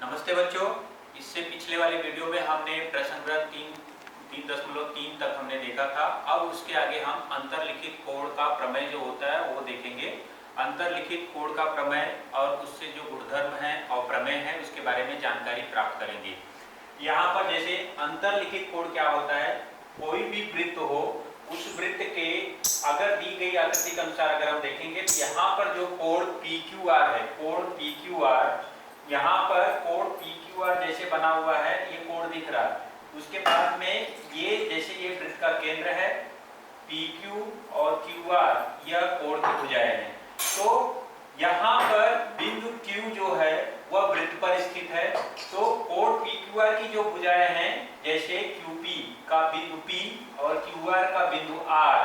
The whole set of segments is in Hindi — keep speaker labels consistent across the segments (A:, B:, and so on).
A: नमस्ते बच्चों। इससे पिछले वाले वीडियो में हमने प्रश्न नंबर 3.3 तक हमने देखा था। अब उसके आगे हम अंतर्लिखित कोण का प्रमेय जो होता है वो देखेंगे। अंतर्लिखित कोण का प्रमेय और उससे जो गुणधर्म है और प्रमेय है उसके बारे में जानकारी प्राप्त करेंगे। यहाँ पर जैसे अंतर्लिखित कोण क्या होता है, कोई भी वृत्त हो, उस वृत्त के अगर दी गई आकृति के अनुसार अगर हम देखेंगे तो यहाँ पर जो कोण PQR है, कोण PQR, यहाँ पर कोण PQR जैसे बना हुआ है, ये कोण दिख रहा है। उसके बाद में ये जैसे ये वृत्त का केंद्र है PQ और QR, यह कोण की भुजाएं हैं। तो यहाँ पर बिंदु Q जो है वह वृत्त पर स्थित है। तो कोण PQR की जो भुजाएं हैं, जैसे QP का बिंदु P और QR का बिंदु R,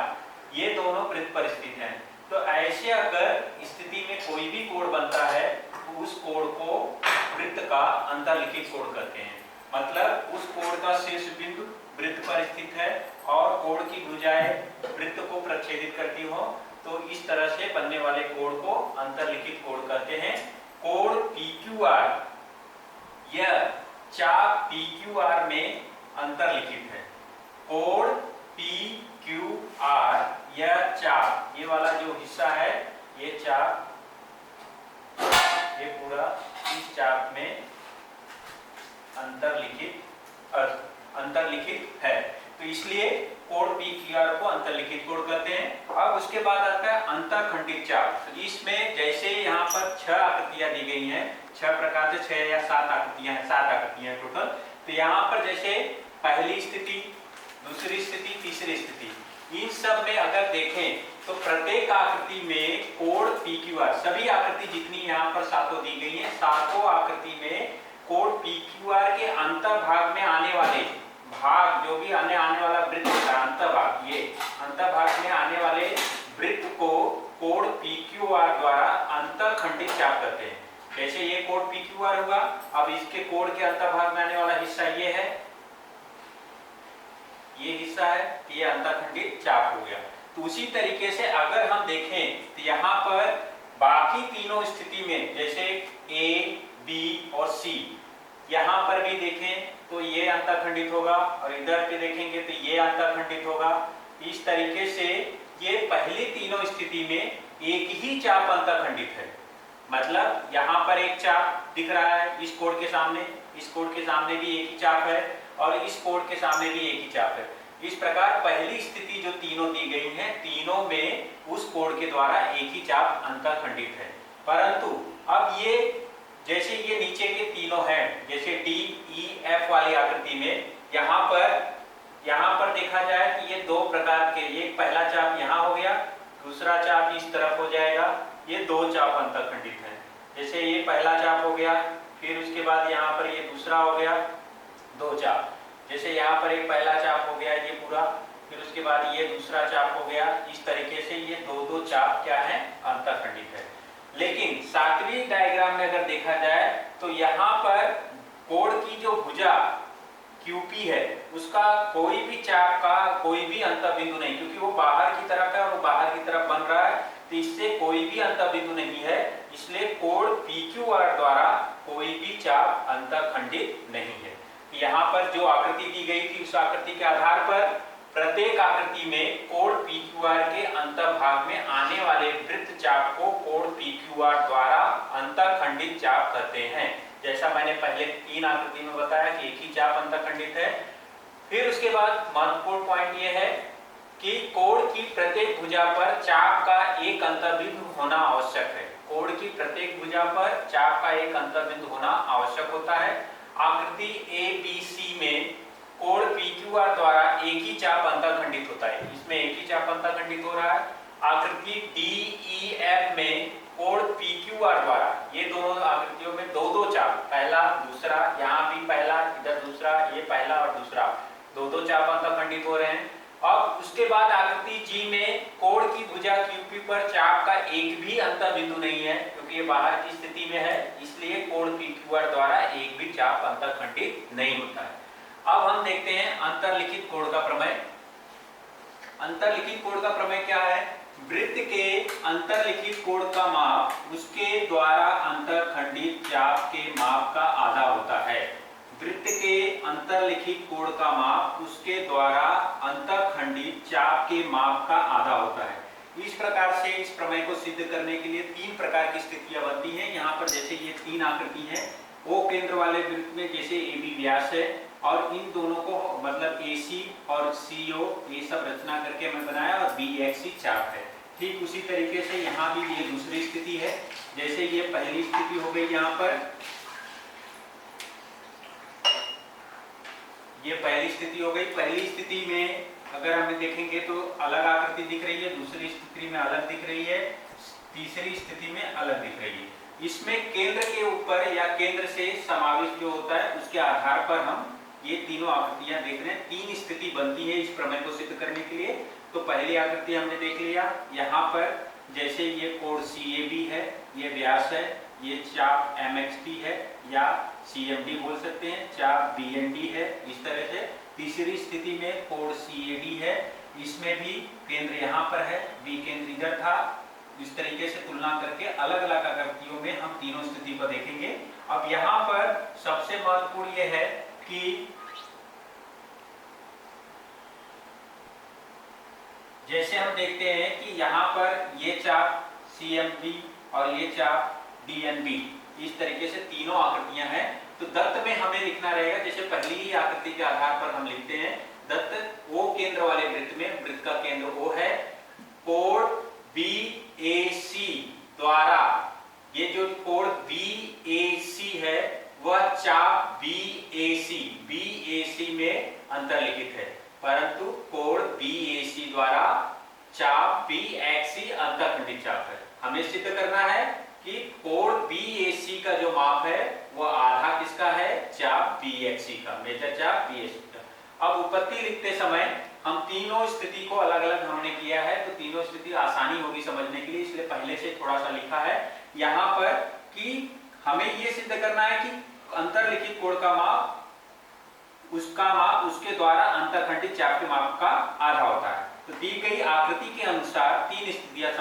A: ये दोनों वृत्त पर स्थित हैं। तो ऐसे अगर स्थिति में कोई भी कोण बनता है तो उस कोण को वृत्त का अंतर्लिखित कोण कहते हैं। मतलब उस कोण का शीर्ष बिंदु वृत्त पर स्थित है और कोण की भुजाएं वृत्त को प्रच्छेदित करती हो, तो इस तरह से बनने वाले कोण को अंतर्लिखित कोण कहते हैं। कोण PQR, यह चाप PQR में अंतर्लिखित है। कोण PQR, यह चाप, ये वाला जो हिस्सा है, ये चाप, ये पूरा इस चाप में अंतर्लिखित है। तो इसलिए कोण PQR को अंतर्लिखित कोण कहते हैं। अब उसके बाद आता है अंतःखंडित चाप। तो इसमें जैसे यहाँ पर 6 आकृतियां दी गई हैं, 6 प्रकार से 6 या 7 आकृतियां हैं, 7 आकृतियां हैं टोटल। तो यहाँ पर जैसे पहली स्थिति, दूसरी स्थिति, तीसरी स्थिति, इन सब में अगर देखें तो प्रत्येक आकृति में कोण PQR, सभी आकृति जितनी यहाँ पर 7 दी गई हैं, 7 आकृति में कोण PQR के अंतर्भाग में आने वाले भाग, जो भी आने वाला वृत्त होता है अंतर्भाग, ये अंतर्भाग में आने वाले वृत्त को कोण PQR द्वारा अंतःखंडित चाप कहते हैं। जैसे ये कोण PQR हुआ, अब इसके कोण के अंतर्भाग में आने वाला हिस्सा ये है, ये हिस्सा है, ये अंतःखंडित चाप हो गया। तो उसी तरीके से अगर हम देखें तो यहाँ पर बाकी तीनों स्थिति में, जैसे A, B और C, यहाँ पर भी देखें तो ये अंतःखंडित होगा और इधर पे देखेंगे तो ये अंतःखंडित होगा। इस तरीके से ये पहली तीनों स्थिति में एक ही चाप अंतःखंडित है। मतलब यहाँ पर एक चाप दिख रहा है इस कोण के सामने, इस कोण के सामने भी एक ही चाप है और इस कोण के सामने भी एक ही चाप है। इस प्रकार पहली स्थिति जो तीनों दी गई हैं, तीनों में उस कोण के द्वारा एक ही चाप अंतःखंडित है। परंतु अब ये जैसे ये नीचे के तीनों हैं, जैसे D, E, F वाली आकृति में यहाँ पर देखा जाए कि ये 2 प्रकार के, ये पहला चाप यहाँ हो गया, दूसरा चाप इस तरफ हो जाएगा, ये 2 चाप अंतःखंडित हैं। जैसे ये पहला चाप हो गया, फिर उसके बाद यहाँ पर ये दूसरा हो गया, 2 चाप। जैसे यहाँ पर एक पहला चाप हो गया ये पूरा, फिर उसके बाद ये दूसरा चाप हो गया। इस तरीके से ये 2 चाप क्या है, अंतःखंडित है। लेकिन सातवीं डायग्राम में अगर देखा जाए तो यहाँ पर कोण की जो भुजा QP है, उसका कोई भी चाप का कोई भी अंतःबिंदु नहीं, क्योंकि वो बाहर की तरफ है और वो बाहर की तरफ बन रहा है, तो इससे कोई भी अंतःबिंदु नहीं है। इसलिए कोण PQR द्वारा कोई भी चाप अंतःखंडित नहीं है। यहाँ पर जो आकृति दी गई थी, उस आकृति के आधार पर प्रत्येक आकृति में कोण PQR के अंतर्भाग में आने वाले वृत्त चाप को कोण PQR द्वारा अंतःखंडित चाप कहते हैं। जैसा मैंने पहले 3 आकृति में बताया कि एक ही चाप अंतःखंडित है। फिर उसके बाद महत्वपूर्ण पॉइंट ये है कि कोण की प्रत्येक भुजा पर चाप का एक अंतर्बिंदु होना आवश्यक है। कोण की प्रत्येक भुजा पर चाप का एक अंतर्बिंदु होना आवश्यक होता है। आकृति ABC में कोण PQR द्वारा एक ही चाप अंतःखंडित होता है, इसमें एक ही चाप अंतःखंडित हो रहा है। आकृति DEF में कोण PQR द्वारा, ये दोनों आकृतियों में 2 चाप, पहला दूसरा, यहाँ भी पहला, इधर दूसरा, ये पहला और दूसरा, 2 चाप अंतःखंडित हो रहे हैं। अब उसके बाद आकृति G में कोण की भुजा QP पर चाप का एक भी अंतःबिंदु नहीं है, क्योंकि ये बाहर की स्थिति में है, इसलिए कोण PQR द्वारा एक भी चाप अंतःखंडित नहीं होता है। अब हम देखते हैं अंतर्लिखित कोण का प्रमेय। अंतर्लिखित कोण का प्रमेय क्या है? वृत्त के अंतर्लिखित कोण का माप उसके द्वारा अंतःखंडित चाप के माप का आधा होता है। वृत्त के अंतर्लिखित कोण का माप उसके द्वारा अंतःखंडित चाप के माप का आधा होता है। इस प्रकार से इस प्रमेय को सिद्ध करने के लिए तीन प्रकार की स्थितियां बनती हैं। यहाँ पर जैसे ये तीन आकृति है, ओ केंद्र वाले वृत्त में जैसे ए बी व्यास है और इन दोनों को मतलब AC और CO ये सब रचना करके मैं बनाया और BXC चाप है। ठीक उसी तरीके से यहाँ भी ये दूसरी स्थिति है। जैसे ये पहली स्थिति हो गई, यहाँ पर ये पहली स्थिति हो गई। पहली स्थिति में अगर हम देखेंगे तो अलग आकृति दिख रही है, दूसरी स्थिति में अलग दिख रही है, तीसरी स्थिति में अलग दिख रही है। इसमें केंद्र के ऊपर या केंद्र से समावेश जो होता है उसके आधार पर हम ये तीनों आकृतियां देख रहे हैं। तीन स्थिति बनती है इस प्रमेय को सिद्ध करने के लिए। तो पहली आकृति हमने देख लिया, यहाँ पर जैसे ये कोण CAB है, ये व्यास है, ये चाप MXT है या CMD बोल सकते हैं, चाप BND है, इस तरह से। तीसरी स्थिति में कोण CAD है, इसमें भी केंद्र यहाँ पर है, B केंद्र इधर था। इस तरीके से तुलना करके अलग अलग आकृतियों में हम तीनों स्थिति को देखेंगे। अब यहाँ पर सबसे महत्वपूर्ण यह है कि जैसे हम देखते हैं कि यहाँ पर ये चाप CMB और ये चाप DNB, इस तरीके से तीनों आकृतियां हैं। तो दत्त में हमें लिखना रहेगा, जैसे पहली ही आकृति के आधार पर हम लिखते हैं, दत्त O केंद्र वाले वृत्त में, वृत्त का केंद्र O है, कोण BAC द्वारा ये जो कोण BAC है वह चाप BAC में अंतर्लिखित है, परंतु कोण BAC द्वारा चाप BXC अंतःखंडित चाप है। हमें सिद्ध करना है कि कोण BAC का जो माप है वह आधा किसका है, चाप BXC का, मेजर चाप BXC का। अब उत्पत्ति लिखते समय हम तीनों स्थिति को अलग अलग हमने किया है, तो तीनों स्थिति आसानी होगी समझने के लिए, इसलिए पहले से थोड़ा सा लिखा है यहाँ पर कि हमें ये सिद्ध करना है कि अंतर्लिखित कोण का माप उसका माप उसके द्वारा अंतःखंडित चाप के माप का आधा होता है। तो दी गई आकृति के अनुसार तीन स्थितियां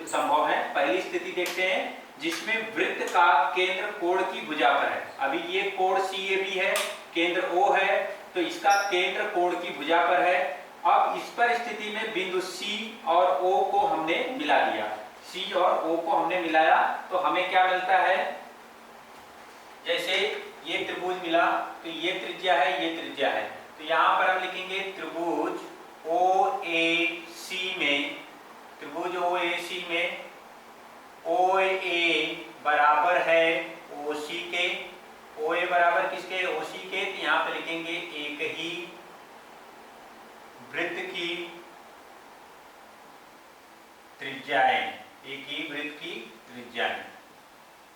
A: संभव हैं। पहली स्थिति देखते हैं जिसमें वृत्त का केंद्र कोण की भुजा पर है। अभी ये कोण CAB है, केंद्र O है, तो इसका केंद्र कोण की भुजा पर है। अब इस पर स्थिति में बिंदु C और O को हमने मिला दिया, C और O को हमने मिलाया तो हमें क्या मिलता है, जैसे ये त्रिभुज मिला तो ये त्रिज्या है, ये त्रिज्या है, तो यहाँ पर हम लिखेंगे त्रिभुज OAC में, त्रिभुज OAC में OA बराबर है OC के, OA बराबर किसके, OC के, तो यहाँ पे लिखेंगे एक ही वृत्त की त्रिज्याएं, एक ही वृत्त की त्रिज्याएं,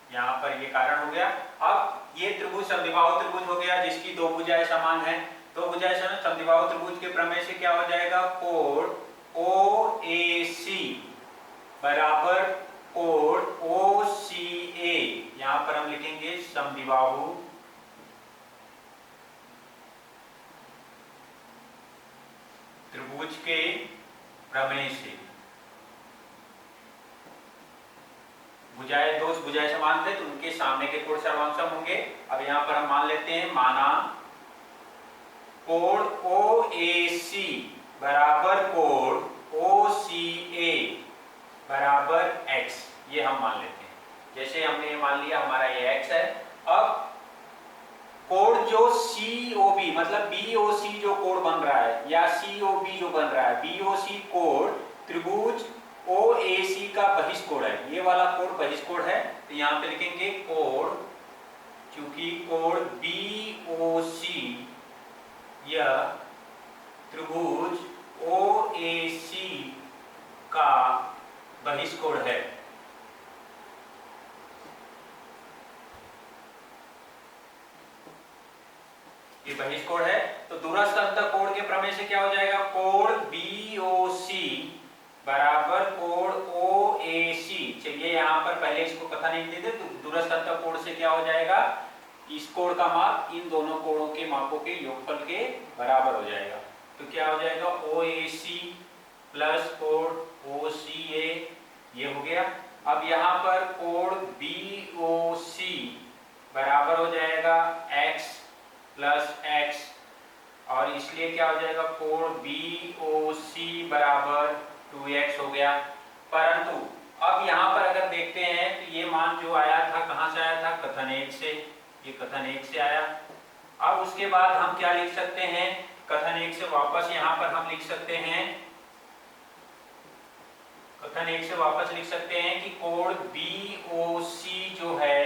A: यहाँ पर ये कारण हो गया। अब ये त्रिभुज समद्विबाहु त्रिभुज हो गया जिसकी दो भुजाएं समान हैं। दो भुजाएं समान समद्विबाहु त्रिभुज के प्रमेय से क्या हो जाएगा, कोण OAC बराबर कोण OCA, यहाँ पर हम लिखेंगे समद्विबाहु त्रिभुज के प्रमेय से। भुजाएं दो भुजाएं समान थे तो उनके सामने के कोण सर्वांशम होंगे। अब यहाँ पर हम मान लेते हैं, माना कोण OAC बराबर कोण OCA बराबर x, ये हम मान लेते हैं। जैसे हमने ये मान लिया हमारा ये x है। अब कोण जो COB मतलब BOC जो कोण बन रहा है या COB जो बन रहा है, BOC कोण त्रिभुज OAC का बहिष्कोण है, ये वाला कोण बहिष्कोण है, तो यहाँ पे लिखेंगे कोण, क्योंकि कोण BOC यह त्रिभुज OAC का बहिष्कोण है। ये बहिष्कोण है, तो दूरस्थ अंतःकोण के प्रमेय से क्या हो जाएगा, कोण BOC बराबर कोण OAC। चलिए यहाँ पर पहले इसको कथा नहीं देते, तो दूरस्थ अंतःकोण से क्या हो जाएगा, इस कोण का माप इन दोनों कोणों के मापों के योगफल के बराबर हो जाएगा। तो क्या हो जाएगा OAC प्लस कोड OCA, ये हो गया। अब यहाँ पर कोड BOC बराबर हो जाएगा x प्लस x, और इसलिए क्या हो जाएगा, कोड BOC बराबर 2x हो गया। परंतु अब यहाँ पर अगर देखते हैं तो ये मान जो आया था कहाँ से आया था, कथन 1 से, ये कथन 1 से आया। अब उसके बाद हम क्या लिख सकते हैं, कथन 1 से वापस यहाँ पर हम लिख सकते हैं, कथन 1 से वापस लिख सकते हैं कि कोड BOC जो है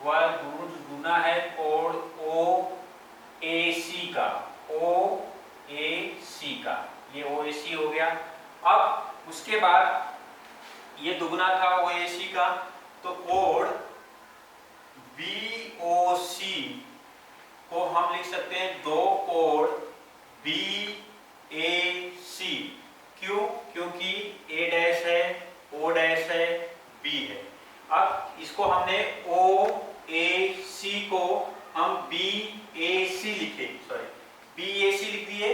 A: वह गुना है कोड OAC का, OAC का, ये OAC हो गया। अब उसके बाद ये दुगुना था OAC का, तो कोड BOC को हम लिख सकते हैं दो कोड BAC। क्यों? क्योंकि A डैश है, O डैश है, B है। अब इसको हमने OAC को हम BAC लिखे, सॉरी BAC लिख दिए।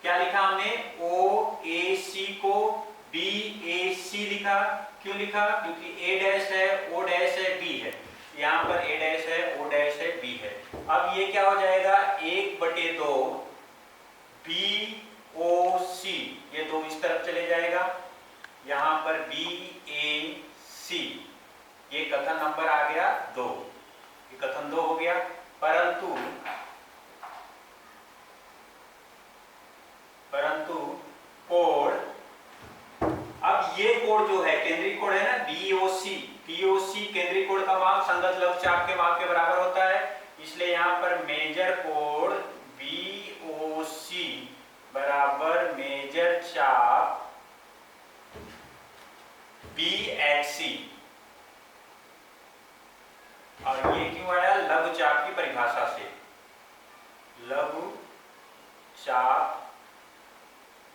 A: क्या लिखा हमने, OAC को BAC लिखा। क्यों लिखा? क्योंकि A डैश है, O डैश है, B है। यहाँ पर A डैश है, O डैश है, B है। अब ये क्या हो जाएगा, 1/2 BOC, ये दो इस तरफ चले जाएगा, यहाँ पर BAC, ये कथन नंबर आ गया 2, ये कथन 2 हो गया। परंतु कोड, अब ये कोड जो है केंद्रीय कोड है ना BOC केंद्रीय कोड का माप संगत लघु चाप के माप के बराबर होता है, इसलिए यहाँ पर मेजर कोड BOC बराबर मेजर चाप BHC। और ये क्यों आया, लघु चाप की परिभाषा से, लघु चाप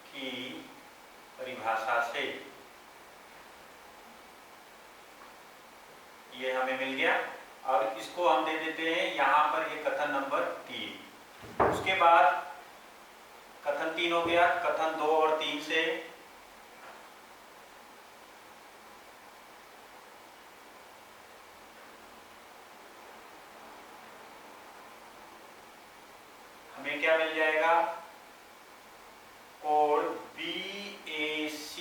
A: की परिभाषा से ये हमें मिल गया। और इसको हम दे देते हैं यहाँ पर ये कथन नंबर 3। उसके बाद कथन 3 हो गया। कथन 2 और 3 से हमें क्या मिल जाएगा, कोड BAC,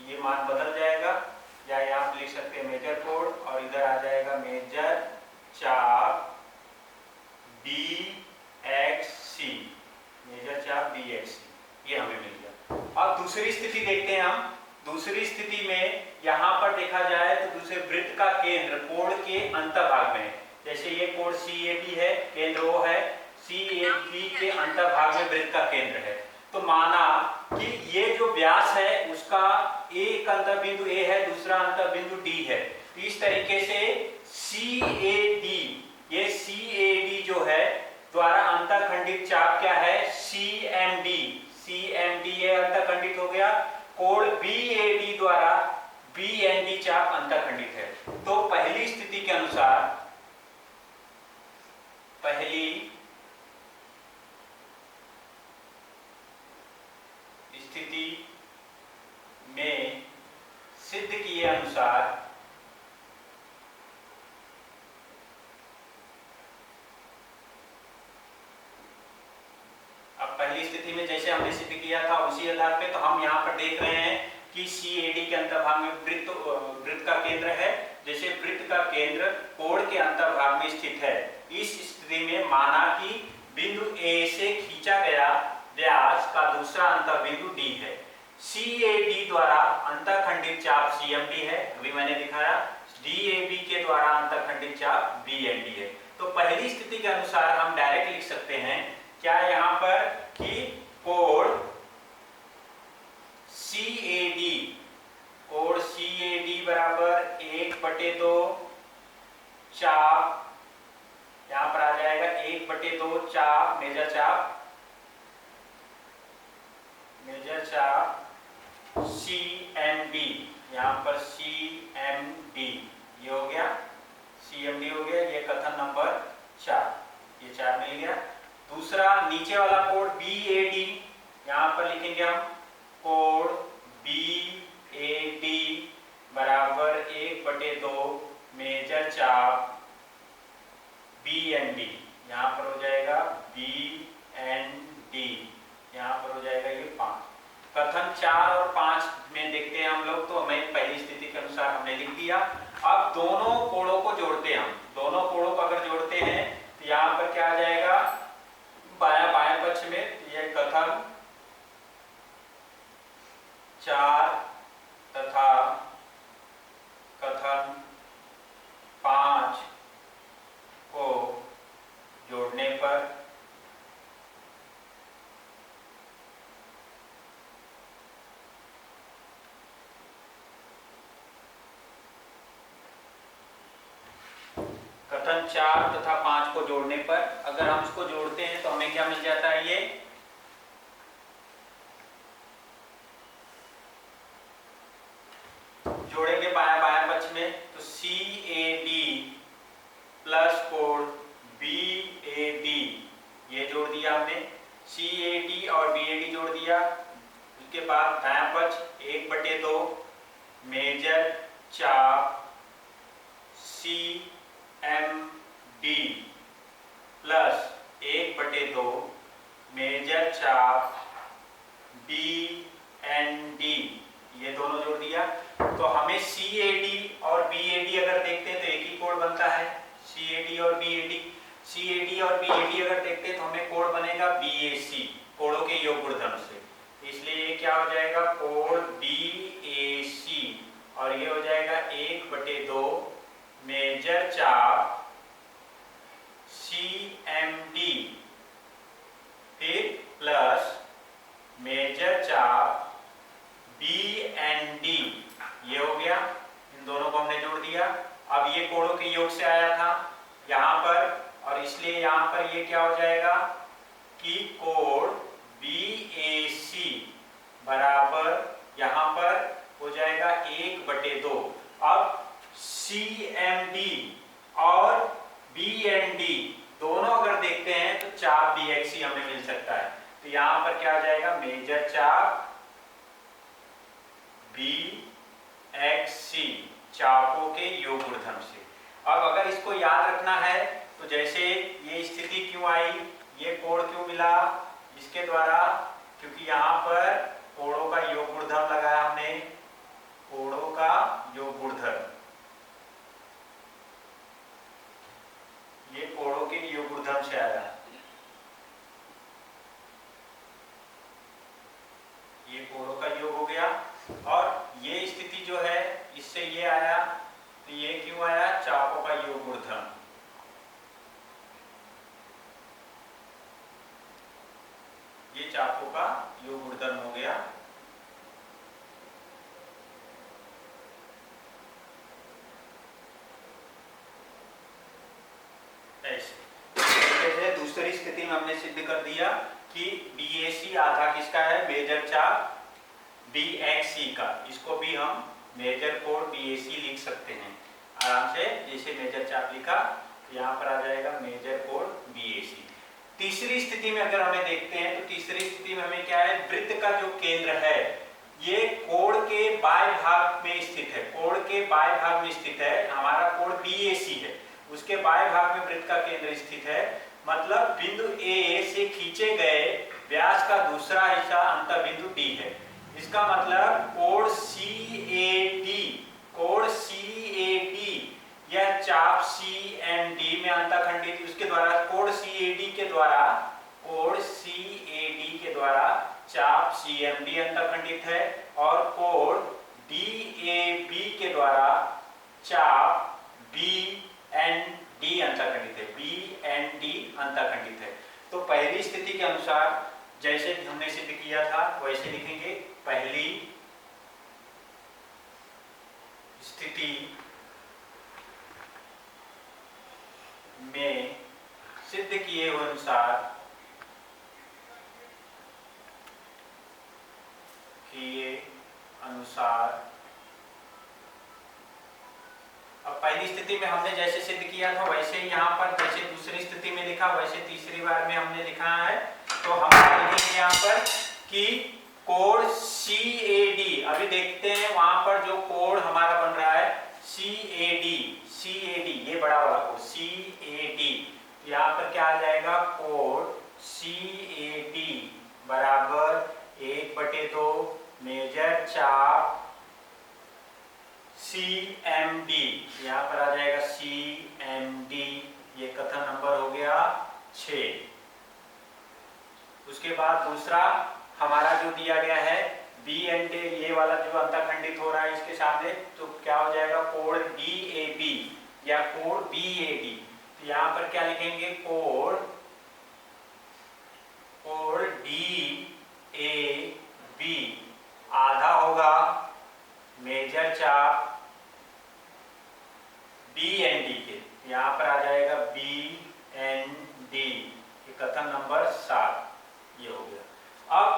A: ये मान बदल जाएगा, या यहाँ पे लिख सकते हैं मेजर कोड, और इधर आ जाएगा मेजर चाप BHC, मेजर चाप BHC, ये हमें मिल गया। अब दूसरी स्थिति देखते हैं हम। दूसरी स्थिति में यहाँ पर देखा जाए तो दूसरे वृत्त का केंद्र कोड के अंतभाग में, जैसे ये कोड CAB है, केंद्र O है, CAB के अंतभाग में वृत्त का केंद्र है। तो माना कि ये जो व्यास है उसका एक अंतबिंदु A है, दूसरा अंतबिंदु D है। तो इस तरीके से CAD, ये CAD जो है द्वारा अंतखंडित चाप क्या है, CMD ये अंतखंडित हो गया। कोड BAD द्वारा BND चाप अंतखंडित है। तो पहली स्थिति के अनुसार, पहली स्थिति में सिद्ध किए अनुसार अब पहली स्थिति में जैसे हमने सिद्ध किया था उसी आधार पे, तो हम यहाँ पर देख रहे हैं कि CAD के अंतर्भाग में वृत्त का केंद्र है। जैसे वृत्त का केंद्र कोण के अंतर्भाग में स्थित है, इस स्थिति में माना कि बिंदु A से खींचा गया व्यास का दूसरा अंतबिंदु D है। CAD द्वारा अंतखंडित चाप CMD है, अभी मैंने दिखाया। DAB के द्वारा अंतखंडित चाप BND है। तो पहली स्थिति के अनुसार हम डायरेक्ट लिख सकते हैं क्या यहाँ पर कि कोण CAD बराबर 1/2 चाप, यहाँ पर आ जाएगा 1/2 चाप मेजर चाप CMD, यहाँ पर CMD, ये हो गया CMD हो गया। ये कथन नंबर 4, ये 4 मिल गया। दूसरा नीचे वाला कोड BAD, यहाँ पर लिखेंगे हम कोण BAD बराबर 1/2 मेजर चाप BND। यहाँ पर हो जाएगा BND, यहाँ पर हो जाएगा ये 5। कथन 4 और 5 में देखते हैं हम लोग, तो हमें पहली स्थिति के अनुसार हमने लिख दिया। अब दोनों कोणों को जोड़ते हैं हम, दोनों कोणों को अगर जोड़ते हैं तो यहाँ पर क्या आ जाएगा, बाएं पक्ष में ये कथन 4 तथा कथन 5 को जोड़ने पर कथन 4 तथा 5 को जोड़ने पर अगर हम इसको जोड़ते हैं तो हमें क्या मिल जाता है, ये जोड़ेंगे बाएं पक्ष में तो CAD प्लस कोण BAD, ये जोड़ दिया हमने, CAD और BAD जोड़ दिया। उसके बाद दायां पक्ष 1/2 मेजर चाप CMD प्लस 1/2 मेजर चाप BND, ये दोनों जोड़ दिया। तो हमें CAD और BAD अगर देखते हैं तो एक ही कोण बनता है, CAD और BAD। CAD और BAD अगर देखते हैं तो हमें कोण बनेगा BAC, कोणों के योग गुणधर्म से, इसलिए ये क्या हो जाएगा, कोण BAC, और ये हो जाएगा 1/2 मेजर चाप CMD फिर प्लस मेजर चाप BND, ये हो गया। इन दोनों को हमने जोड़ दिया। अब ये कोणों के योग से आया था यहाँ पर, और इसलिए यहाँ पर ये क्या हो जाएगा कि कोण BAC बराबर यहाँ पर हो जाएगा 1/2। अब CMD और BND दोनों अगर देखते हैं तो चाप BXC हमें मिल सकता है। तो यहाँ पर क्या आ जाएगा, मेजर चाप BXC, चापों के योग गुणधर्म से। अब अगर इसको याद रखना है तो जैसे ये स्थिति क्यों आई, ये कोण क्यों मिला, इसके द्वारा, क्योंकि यहाँ पर कोणों का योग गुणधर्म लगाया हमने, कोणों का योग गुणधर्म, ये कोणों के योग गुणधर्म से आया, ये कोणों का योग हो गया। और ये स्थिति जो है इससे ये आया, तो ये क्यों आया, चापों का योग गुणधर्म, ये चापों का योग गुणधर्म हो गया। ऐसे दूसरी स्थिति में हमने सिद्ध कर दिया कि BAC आधा किसका है, मेजर चाप BXC का। इसको भी हम मेजर कोण BAC लिख सकते हैं आराम से, जैसे मेजर चाप लिखा यहाँ पर आ जाएगा मेजर कोण BAC। तीसरी स्थिति में अगर हमें देखते हैं तो तीसरी स्थिति में हमें क्या है, वृत्त का जो केंद्र है ये कोण के बाएं भाग में स्थित है, कोण के बाएं भाग में स्थित है। हमारा कोण BAC है, उसके बाएं भाग में वृत्त का केंद्र स्थित है। मतलब बिंदु A से खींचे गए व्यास का दूसरा हिस्सा अंत बिंदु D है। इसका मतलब कोण CAD या चाप CMD में अंतःखंडित, उसके द्वारा कोण CAD के द्वारा चाप CMD अंतःखंडित है, और कोण DAB के द्वारा चाप BND अंतःखंडित है, BND अंतःखंडित है। तो पहली स्थिति के अनुसार जैसे हमने सिद्ध किया था वैसे लिखेंगे। पहली स्थिति में सिद्ध किए हुए अनुसार अब पहली स्थिति में हमने जैसे सिद्ध किया था वैसे ही यहाँ पर जैसे दूसरी स्थिति में लिखा वैसे तीसरी बार में हमने लिखा है। तो हम लिखेंगे यहाँ पर कि कोण CAD फिर देखते हैं वहां पर जो कोण हमारा बन रहा है CAD, ये बड़ा वाला कोण CAD, यहाँ पर क्या आ जाएगा कोण CAD बराबर 1/2 मेजर चाप CMD, यहाँ पर आ जाएगा CMD, ये कथन नंबर हो गया 6। उसके बाद दूसरा हमारा जो दिया गया है बी एंड ए, ये वाला जो अंतखंडित हो रहा है इसके सामने, तो क्या हो जाएगा कोण DAB या कोण BAD। तो यहाँ पर क्या लिखेंगे कोण DAB आधा होगा मेजर चाप BND के, यहाँ पर आ जाएगा BND, ये कथन नंबर 7 ये हो गया। अब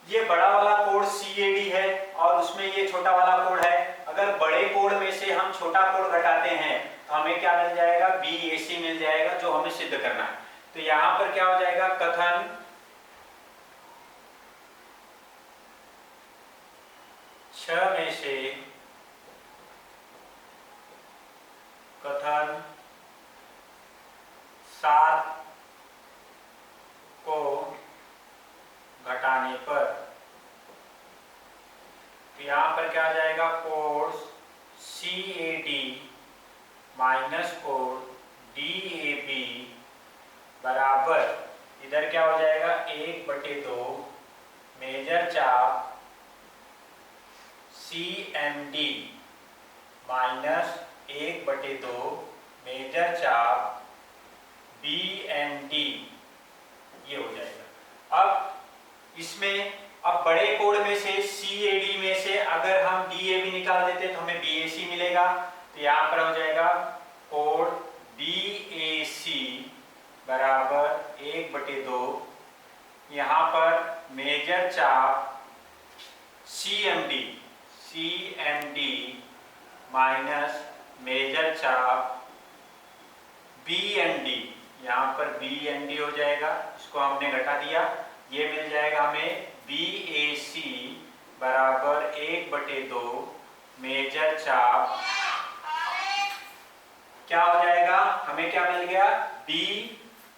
A: ये बड़ा वाला कोण CAD है और उसमें ये छोटा वाला कोण है। अगर बड़े कोण में से हम छोटा कोण घटाते हैं तो हमें क्या मिल जाएगा BAC मिल जाएगा, जो हमें सिद्ध करना है। तो यहां पर क्या हो जाएगा कथन 6 में से कथन 7 को घटाने पर, तो यहां पर क्या आ जाएगा कोण CAD माइनस कोण DAB बराबर, इधर क्या हो जाएगा 1/2 मेजर चाप CMD माइनस 1/2 मेजर चाप BND, ये हो जाएगा। अब इसमें अब बड़े कोण में से CAD में से अगर हम DAB निकाल देते हैं तो हमें BAC मिलेगा। तो यहाँ पर हो जाएगा कोण BAC बराबर 1/2, यहाँ पर मेजर चाप CMD माइनस मेजर चाप BND, यहाँ पर BND हो जाएगा, इसको हमने घटा दिया, ये मिल जाएगा हमें BAC बराबर 1/2 मेजर चाप, क्या हो जाएगा हमें क्या मिल गया B,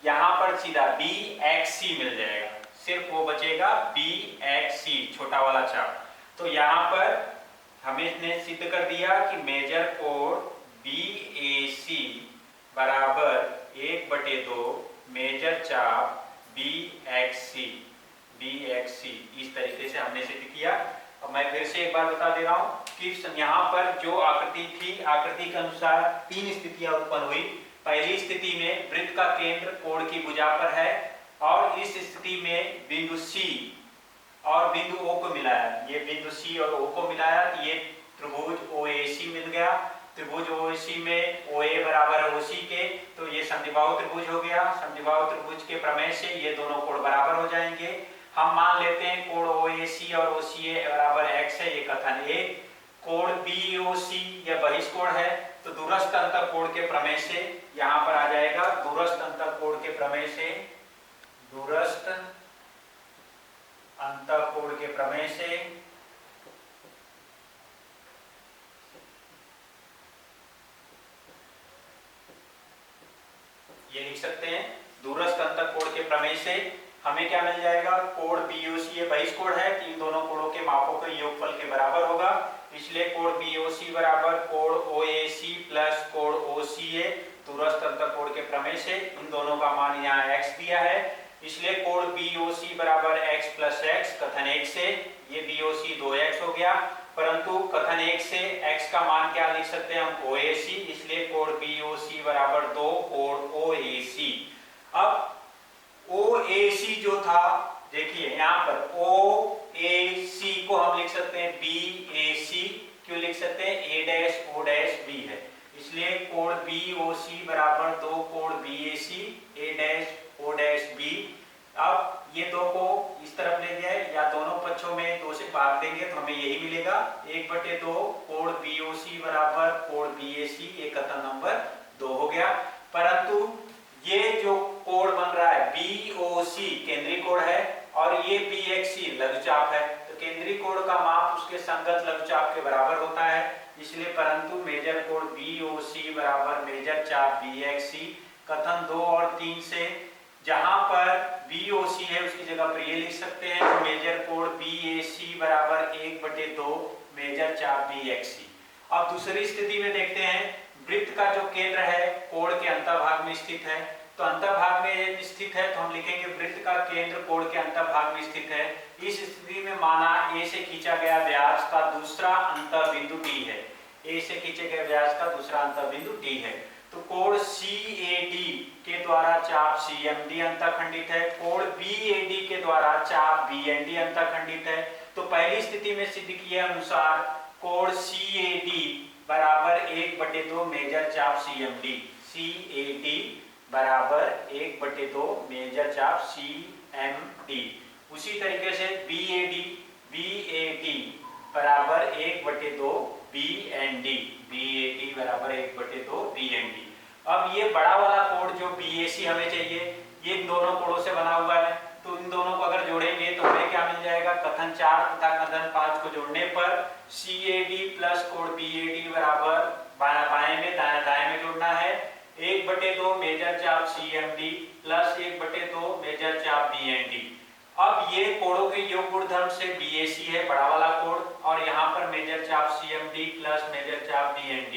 A: यहाँ पर सीधा BXC मिल जाएगा, सिर्फ वो बचेगा BXC छोटा वाला चाप। तो यहाँ पर हमने सिद्ध कर दिया कि मेजर कोण BAC बराबर 1/2 मेजर चाप BXC, इस तरीके से हमने सिद्ध किया। अब मैं फिर से एक बार बता दे रहा हूं कि यहाँ पर जो आकृति थी, आकृति के अनुसार 3 स्थितियां उत्पन्न हुई। पहली स्थिति में वृत्त का केंद्र कोण की भुजा पर है और इस स्थिति में बिंदु C और बिंदु O को मिलाया, ये बिंदु C और O को मिलाया तो ये त्रिभुज OAC मिल गया। त्रिभुज OAC में OA बराबर OC के, तो ये समद्विबाहु त्रिभुज हो गया। समद्विबाहु त्रिभुज के प्रमेय से ये दोनों कोण बराबर हो जाएंगे। हम मान लेते हैं कोण OAC और OCA बराबर x है, ये कथन A। कोण BOC यह बहिष्कोण है, तो दूरस्थ अंतःकोण के प्रमेय से यहाँ पर आ जाएगा, दूरस्थ अंतःकोण के प्रमेय से, दूरस्थ अंतःकोण के प्रमेय से ये लिख सकते हैं, दूरस्थ अंतःकोण के प्रमेय से हमें क्या मिल जाएगा, कोण BOC ये बहिष्कोण है, इन दोनों कोणों के मापों के योगफल के बराबर होगा, इसलिए कोण BOC बराबर कोण OAC प्लस कोण OCA। दूरस्थ अंतःकोण के प्रमेय से इन दोनों का मान यहाँ x दिया है, इसलिए कोण BOC बराबर x प्लस x, कथन 1 से ये BOC 2x हो गया, परंतु कथन 1 से x का मान क्या लिख सकते हैं हम OAC, इसलिए कोण BOC बराबर 2 कोण OAC। अब OAC जो था, देखिए यहाँ पर OAC को हम लिख सकते हैं BAC, क्यों लिख सकते हैं A dash O dash B है, इसलिए कोण BOC बराबर 2 कोण BAC A dash O dash B। अब ये दो को इस तरफ ले जाए या दोनों पक्षों में 2 से भाग देंगे तो हमें यही मिलेगा, 1/2 कोण BOC बराबर कोण BAC, ये कथन नंबर 2 हो गया। परंतु ये जो कोण बन रहा है BOC केंद्रीय कोण है और ये BXC लघुचाप है, तो तो केंद्रीय कोण का माप उसके संगत लघुचाप के बराबर होता है, इसलिए परंतु मेजर कोण BOC बराबर मेजर चाप BXC। कथन 2 और 3 से जहां पर BOC है उसकी जगह पर ये लिख सकते हैं मेजर कोण BAC बराबर 1/2 मेजर चाप BXC। अब दूसरी स्थिति में देखते हैं, वृत्त का जो केंद्र है कोण के अंतःभाग में स्थित है, तो अंतःभाग में स्थित है तो हम लिखेंगे वृत्त का केंद्र कोण के अंतःभाग में स्थित है। इस स्थिति में माना A से खींचा गया व्यास का दूसरा अंतःबिंदु D है, A से खींचे गए व्यास का दूसरा अंतःबिंदु D है, तो कोण CAD के द्वारा चाप CMD अंतःखंडित है, कोण BAD के द्वारा चाप BND अंतःखंडित है। तो पहली स्थिति में सिद्ध किए अनुसार कोण CAD बराबर 1/2 मेजर चाप CMD, CAD बराबर 1/2 मेजर चाप CMD। उसी तरीके से BAD बराबर 1/2 BND, BAD बराबर 1/2 BND। अब ये बड़ा वाला कोण जो BAC हमें चाहिए, ये इन दोनों कोणों से बना हुआ है, तो इन दोनों को अगर जोड़ेंगे तो हमें क्या मिल जाएगा, कथन 4 तथा कथन 5 को जोड़ने पर CAD प्लस कोण BAD बराबर बाएं में दाएं में जोड़ना है 1/2 मेजर चाप CMD प्लस 1/2 मेजर चाप BND। अब ये कोणों के योग गुणधर्म से BAC है बड़ा वाला कोण, और यहाँ पर मेजर चाप CMD प्लस मेजर चाप BND,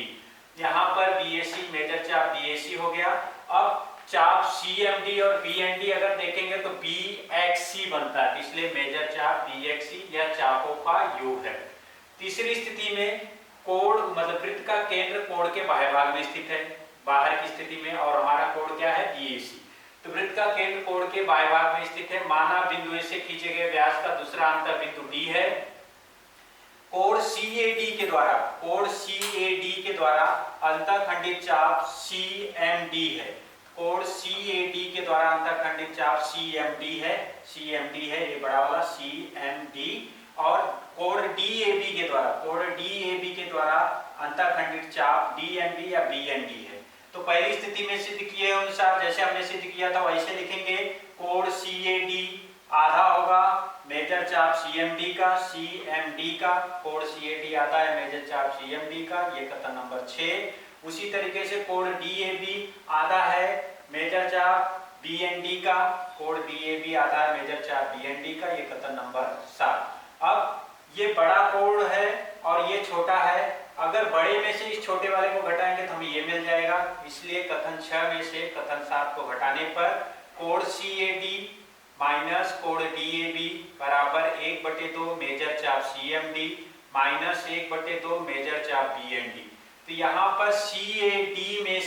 A: यहाँ पर BAC मेजर चाप BAC हो गया। अब चाप CMD और BND अगर देखेंगे तो BXC बनता है, इसलिए मेजर चाप BXC यह चापों का योग है। तीसरी स्थिति में कोण मतलब वृत्त का केंद्र कोण के बाह्य भाग में स्थित है, बाहर की स्थिति में, और हमारा कोण क्या है BAC। तो वृत्त का केंद्र कोण के बाह्य भाग में स्थित है, माना बिंदु A से खींचे गए व्यास का दूसरा अंतःबिंदु D है। कोण CAD के द्वारा अंतःखंडित चाप CMD है, कोण CAD के द्वारा अंतःखंडित चाप CMD है ये बड़ा वाला CMD, और कोण DAB के द्वारा अंतःखंडित चाप DNB या BND है। तो पहली स्थिति में सिद्ध किए अनुसार जैसे हमने सिद्ध किया था वैसे लिखेंगे, कोण CAD आधा होगा मेजर चाप CMD का, कोण CAD आता है मेजर चाप CMD का, ये कथन नंबर 6। उसी तरीके से कोण DAB आधा है मेजर चाप BND का, कोण BAB आधा है मेजर चाप BND का, ये कथन नंबर 7। अब ये बड़ा कोण है और ये छोटा है, अगर बड़े में से इस छोटे वाले को घटाएंगे तो हमें ये मिल जाएगा, इसलिए कथन 6 में से कथन 7 को घटाने पर कोण CAD माइनस कोण DAB बराबर 1/2 मेजर चाप CMD माइनस 1/2 मेजर चाप BND। तो यहाँ पर CAD में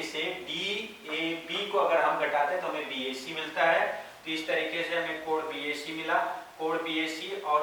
A: से DAB को अगर हम घटाते हैं तो हमें BAC मिलता है। तो इस तरीके से हमें कोण BAC मिला, कोण BAC और